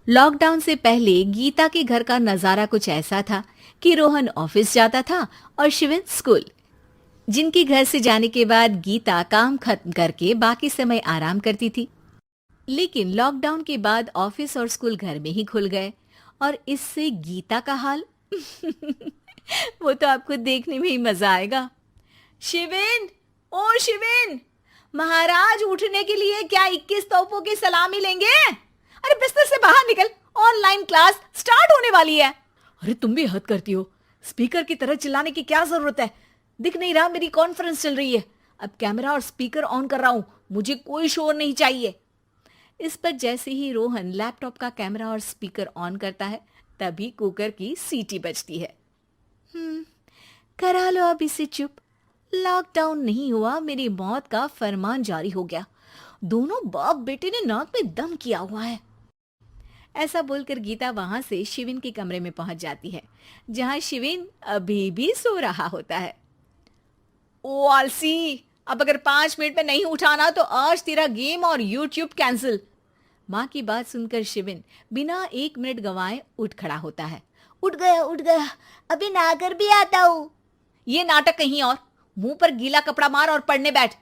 Lockdown से पहले गीता के घर का नजारा कुछ ऐसा था कि रोहन ऑफिस जाता था और शिवन स्कूल। जिनके घर से जाने के बाद गीता काम खत्म करके बाकी समय आराम करती थी। लेकिन लॉकडाउन के बाद ऑफिस और स्कूल घर में ही खुल गए और इससे गीता का हाल वो तो आपको देखने में ही मजा आएगा। शिविन, ओ शिविन, महाराज उठने के लिए क्या 21 तोपों की सलामी लेंगे? अरे बिस्तर से बाहर निकल, ऑनलाइन क्लास स्टार्ट होने वाली है। अरे तुम भी हद करती हो, स्पीकर की तरह चिल्लाने की क्या जरूरत है? दिख नहीं रहा मेरी कॉन्फ्रेंस चल रही है। अब कैमरा और स्पीकर ऑन कर रहा हूं, मुझे कोई शोर नहीं चाहिए। इस पर जैसे ही रोहन लैपटॉप का कैमरा और स्पीकर ऑन करता है तभी कुकर की सीटी बजती है। करा लो अब इसे चुप। लॉकडाउन नहीं हुआ, मेरी मौत का फरमान जारी हो गया। दोनों बाप बेटे ने नाक में दम किया हुआ है। ऐसा बोलकर गीता वहां से शिविन के कमरे में पहुंच जाती है, जहां शिविन अभी भी सो रहा होता है। ओ आलसी, अब अगर 5 मिनट में नहीं उठाना तो आज तेरा गेम और यूट्यूब कैंसिल। माँ की बात सुनकर शिविन बिना 1 मिनट गंवाए उठ खड़ा होता है। उठ गया, अभी नहाकर भी आता हूँ। ये नाटक कहीं और, मुंह पर गीला कपड़ा मार और पढ़ने बैठ।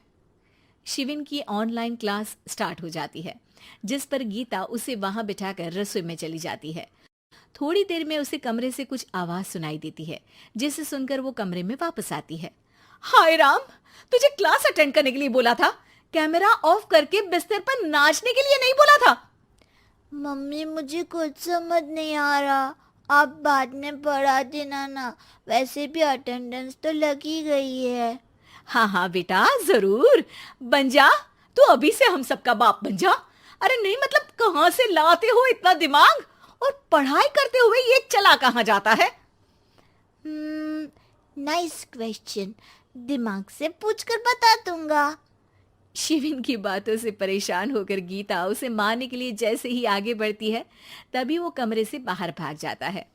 शिविन की ऑनलाइन क्लास स्टार्ट हो जाती है, जिस पर गीता उसे वहां बिठाकर रसोई में चली जाती है। थोड़ी देर में उसे कमरे से कुछ आवाज सुनाई देती है, जिसे सुनकर वो कमरे में वापस आती है। हाय राम, तुझे क्लास अटेंड करने के लिए बोला था, कैमरा ऑफ करके बिस्तर पर नाचने के लिए नहीं बोला था। मम्मी मुझे कुछ समझ नहीं आ रहा, आप बाद में पढ़ा देना ना, वैसे भी अटेंडेंस तो लगी गई है। हाँ हाँ बेटा, जरूर बन जा। तू अभी से हम सबका बाप बन जा। अरे नहीं मतलब कहाँ से लाते हो इतना दिमाग, और पढ़ाई करते हुए ये चला कहाँ जाता है? नाइस क्वेश्चन, दिमाग से पूछकर बता दूंगा। शिविन की बातों से परेशान होकर गीता उसे मारने के लिए जैसे ही आगे बढ़ती है तभी वो कमरे से बाहर भाग जाता है।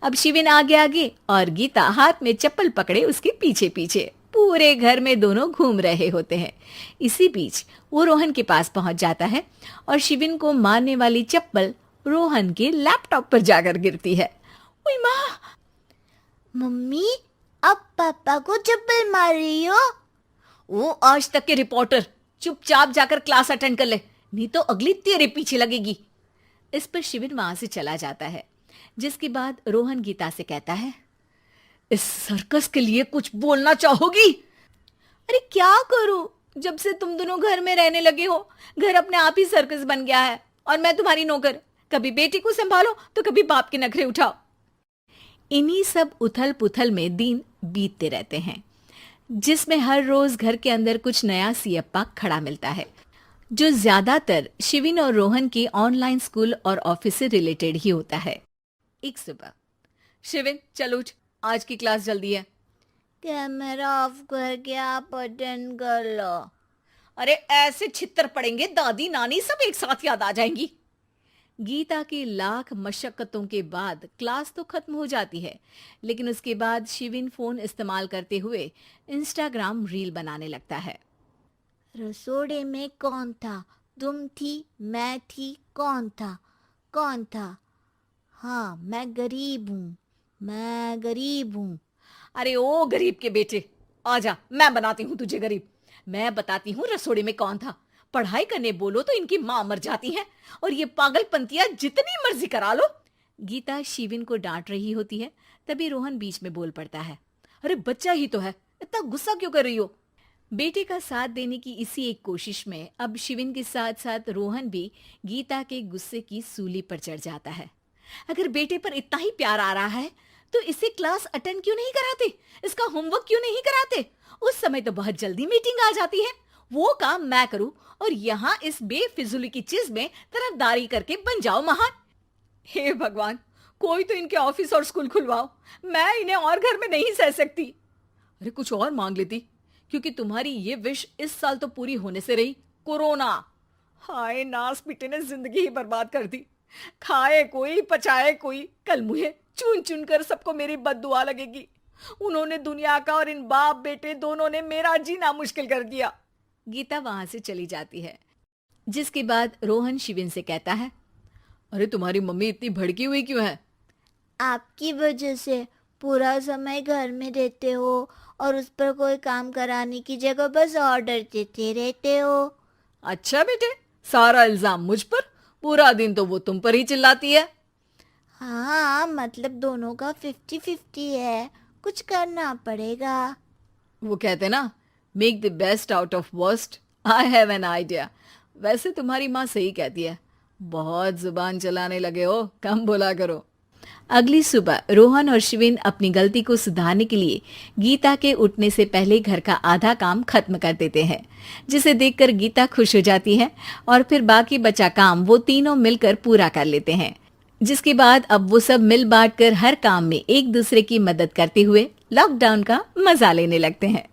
अब शिविन आगे आगे और गीता हाथ में चप्पल पकड़े उसके पीछे पीछे पूरे घर में दोनों घूम रहे होते हैं। इसी बीच वो रोहन के पास पहुंच जाता है और शिविन को मारने वाली चप्पल रोहन के लैपटॉप पर जाकर गिरती है। ओए माँ! मम्मी, अब पापा को चप्पल मार रही हो? वो आज तक के रिपोर्टर, चुपचाप जाकर क्लास अटेंड कर ले, नहीं तो अगली तेरे पीछे लगेगी। इस पर शिविन वहां से चला जाता है, जिसके बाद रोहन गीता से कहता है, इस सर्कस के लिए कुछ बोलना चाहोगी? अरे क्या करूं, जब से तुम दोनों घर में रहने लगे हो, घर अपने आप ही सर्कस बन गया है और मैं तुम्हारी नौकर। कभी बेटी को संभालो तो कभी बाप के नखरे उठाओ। इन्हीं सब उथल पुथल में दिन बीतते रहते हैं, जिसमें हर रोज घर के अंदर कुछ नया सियप्पा खड़ा मिलता है, जो ज्यादातर शिविन और रोहन के ऑनलाइन स्कूल और ऑफिस से रिलेटेड ही होता है। एक सुबह, शिविन चल उठ, आज की क्लास जल्दी है। कैमरा ऑफ करके आप अटेंड कर लो। अरे ऐसे छित्तर पड़ेंगे, दादी नानी सब एक साथ याद आ जाएंगी। गीता की लाख मशक्कतों के बाद क्लास तो खत्म हो जाती है, लेकिन उसके बाद शिविन फोन इस्तेमाल करते हुए इंस्टाग्राम रील बनाने लगता है। रसोड़े में कौन था? तुम थी, मैं थी, कौन था? कौन था? हाँ, मैं गरीब हूँ। अरे ओ गरीब के बेटे, आजा, मैं बनाती हूँ तुझे गरीब। मैं बताती हूँ रसोड़े में कौन था। पढ़ाई करने बोलो तो इनकी माँ मर जाती है, और ये पागलपंतियां जितनी मर्जी करा लो। गीता शिविन को डांट रही होती है, तभी रोहन बीच में बोल पड़ता है। अरे बच्चा ही तो है, इतना गुस्सा क्यों कर रही हो? बेटे का साथ देने की इसी एक कोशिश में अब शिविन के साथ साथ रोहन भी गीता के गुस्से की सूली पर चढ़ जाता है। अगर बेटे पर इतना ही प्यार आ रहा है तो इसे क्लास अटेंड क्यों नहीं कराते, इसका होमवर्क क्यों नहीं कराते? उस समय तो बहुत जल्दी मीटिंग आ जाती है, वो काम मैं करूं और यहाँ इस बेफिजुली की चीज में तरफदारी करके बन जाओ महान। हे भगवान, कोई तो इनके ऑफिस और स्कूल खुलवाओ, मैं इन्हें और घर में नहीं सह सकती। अरे कुछ और मांग लेती, क्योंकि तुम्हारी ये विश इस साल तो पूरी होने से रही, कोरोना। हाय नास बेटे ने जिंदगी ही बर्बाद कर दी। खाए कोई पचाए कोई, कल मुझे चुन चुन कर सबको मेरी बद्दुआ लगेगी। उन्होंने दुनिया का और इन बाप बेटे दोनों ने मेरा जीना मुश्किल कर दिया। गीता वहां से चली जाती है, जिसके बाद रोहन शिविन से कहता है, अरे तुम्हारी मम्मी इतनी भड़की हुई क्यों है? आपकी वजह से पूरा समय घर में रहते हो और उस पर कोई काम कराने की जगह बस ऑर्डर देते रहते हो। अच्छा बेटे, सारा इल्जाम मुझ पर? पूरा दिन तो वो तुम पर ही चिल्लाती है। हाँ, मतलब दोनों का 50-50 है, कुछ करना पड़ेगा। वो कहते ना, make the best out of worst. I have an idea. वैसे तुम्हारी माँ सही कहती है, बहुत जुबान चलाने लगे हो, कम बोला करो। अगली सुबह रोहन और शिविन अपनी गलती को सुधारने के लिए गीता के उठने से पहले घर का आधा काम खत्म कर देते हैं, जिसे देखकर गीता खुश हो जाती है और फिर बाकी बचा काम वो तीनों मिलकर पूरा कर लेते हैं। जिसके बाद अब वो सब मिल बांट कर हर काम में एक दूसरे की मदद करते हुए लॉकडाउन का मजा लेने लगते हैं।